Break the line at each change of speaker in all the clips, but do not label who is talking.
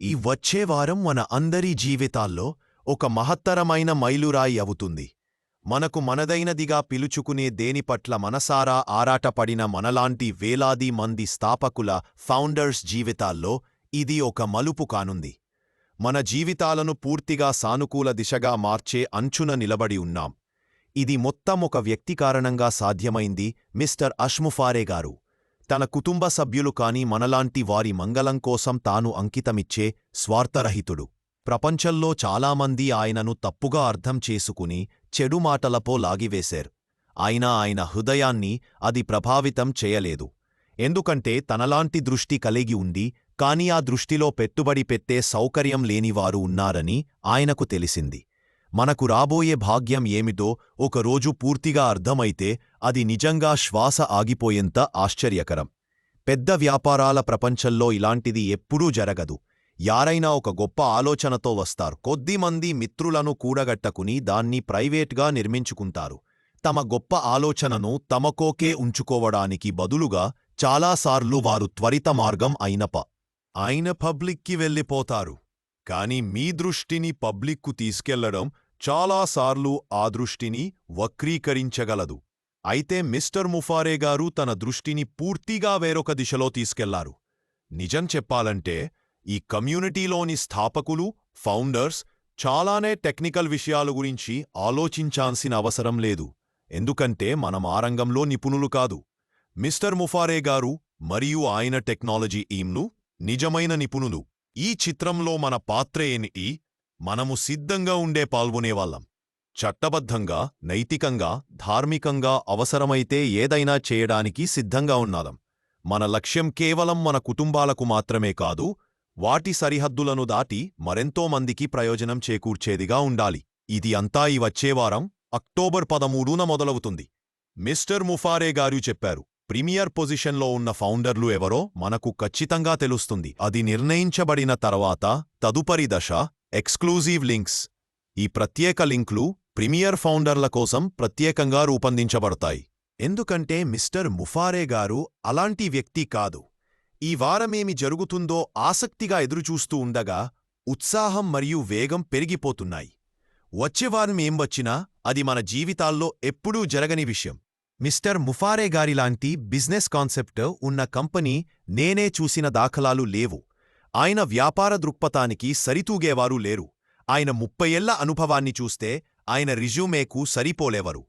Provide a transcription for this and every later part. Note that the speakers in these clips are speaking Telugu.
ఈ వచ్చే వారం మన అందరి జీవితాల్లో ఒక మహత్తరమైన మైలురాయి అవుతుంది. మనకు మనదైనదిగా పిలుచుకునే దేని పట్ల మనసారా ఆరాటపడిన మనలాంటి వేలాది మంది స్థాపకుల ఫౌండర్స్ జీవితాల్లో ఇది ఒక మలుపు కానుంది. మన జీవితాలను పూర్తిగా సానుకూల దిశగా మార్చే అంచున నిలబడి ఉన్నాం. ఇది మొత్తం ఒక వ్యక్తి కారణంగా సాధ్యమైంది. మిస్టర్ అష్ముఫారే గారు తన కుటుంబ సభ్యులు కాని మనలాంటి వారి మంగళం కోసం తాను అంకితమిచ్చే స్వార్థరహితుడు. ప్రపంచంలో చాలామంది ఆయనను తప్పుగా అర్థం చేసుకుని చెడు మాటలపో లాగివేశారు. అయినా ఆయన హృదయాన్ని అది ప్రభావితం చేయలేదు. ఎందుకంటే తనలాంటి దృష్టి కలిగి ఉండి కాని ఆ దృష్టిలో పెట్టుబడి పెట్టే సౌకర్యం లేనివారు ఉన్నారని ఆయనకు తెలిసింది. మనకు రాబోయే భాగ్యం ఏమిటో ఒకరోజు పూర్తిగా అర్థమైతే అది నిజంగా శ్వాస ఆగిపోయేంత ఆశ్చర్యకరం. పెద్ద వ్యాపారాల ప్రపంచంలో ఇలాంటిది ఎప్పుడూ జరగదు. యారైనా ఒక గొప్ప ఆలోచనతో వస్తారు. కొద్దిమంది మిత్రులను కూడగట్టకుని దాన్ని ప్రైవేట్గా నిర్మించుకుంటారు. తమ గొప్ప ఆలోచనను తమకోకే ఉంచుకోవడానికి బదులుగా చాలాసార్లు వారు త్వరిత మార్గం అయిన పబ్లిక్కి వెళ్ళిపోతారు. కాని మీ దృష్టిని పబ్లిక్కు తీసుకెళ్లడం చాలాసార్లు ఆ దృష్టిని వక్రీకరించగలదు. అయితే మిస్టర్ ముఫారే గారు తన దృష్టిని పూర్తిగా వేరొక దిశలో తీసుకెళ్లారు. నిజం చెప్పాలంటే ఈ కమ్యూనిటీలోని స్థాపకులు, ఫౌండర్స్ చాలానే టెక్నికల్ విషయాల గురించి ఆలోచించాల్సిన అవసరం లేదు. ఎందుకంటే మనం ఆ రంగంలో నిపుణులు కాదు. మిస్టర్ ముఫారే గారు మరియు ఆయన టెక్నాలజీ టీంలు నిజమైన నిపుణులు. ఈ చిత్రంలో మన పాత్ర ఏమిటి? మనము సిద్ధంగా ఉండే పాల్గొనేవాళ్ళం. చట్టబద్ధంగా, నైతికంగా, ధార్మికంగా అవసరమైతే ఏదైనా చేయడానికి సిద్ధంగా ఉన్నాం. మన లక్ష్యం కేవలం మన కుటుంబాలకు మాత్రమే కాదు, వాటి సరిహద్దులను దాటి మరెంతో మందికి ప్రయోజనం చేకూర్చేదిగా ఉండాలి. ఇది అంతా ఈ వచ్చేవారం అక్టోబర్ 13న మొదలవుతుంది. మిస్టర్ ముఫారే గారు చెప్పారు. ప్రీమియర్ పొజిషన్లో ఉన్న ఫౌండర్లు ఎవరో మనకు ఖచ్చితంగా తెలుస్తుంది. అది నిర్ణయించబడిన తర్వాత తదుపరి దశ ఎక్స్క్లూజివ్ లింక్స్. ఈ ప్రత్యేక లింక్లు ప్రీమియర్ ఫౌండర్ల కోసం ప్రత్యేకంగా రూపొందించబడతాయి. ఎందుకంటే మిస్టర్ ముఫారే గారు అలాంటి వ్యక్తి కాదు. ఈ వారమేమి జరుగుతుందో ఆసక్తిగా ఎదురుచూస్తూ ఉండగా ఉత్సాహం మరియు వేగం పెరిగిపోతున్నాయి. వచ్చేవారం ఏం వచ్చినా అది మన జీవితాల్లో ఎప్పుడూ జరగని విషయం. మిస్టర్ ముఫారే గారిలాంటి బిజినెస్ కాన్సెప్ట్ ఉన్న కంపెనీ నేనే చూసిన దాఖలాలు లేవు. ఆయన వ్యాపార దృక్పథానికి సరితూగేవారు లేరు. ఆయన 30 ఏళ్ల అనుభవాన్ని చూస్తే ఆయన రిజ్యూమేకు సరిపోలేవరు.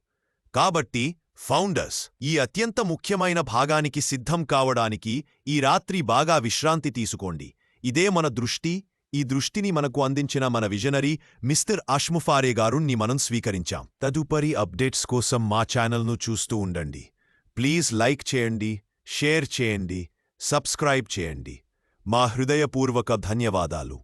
కాబట్టి ఫౌండర్స్, ఈ అత్యంత ముఖ్యమైన భాగానికి సిద్ధం కావడానికి ఈ రాత్రి బాగా విశ్రాంతి తీసుకోండి. ఇదే మన దృష్టి. ఈ దృష్టిని మనకు అందించిన మన విజనరీ మిస్టర్ అష్ముఫారే గారుని మనం స్వీకరించాం. తదుపరి అప్డేట్స్ కోసం మా ఛానల్ను చూస్తూ ఉండండి. ప్లీజ్ లైక్ చేయండి, షేర్ చేయండి, సబ్స్క్రైబ్ చేయండి. మా హృదయపూర్వక ధన్యవాదాలు.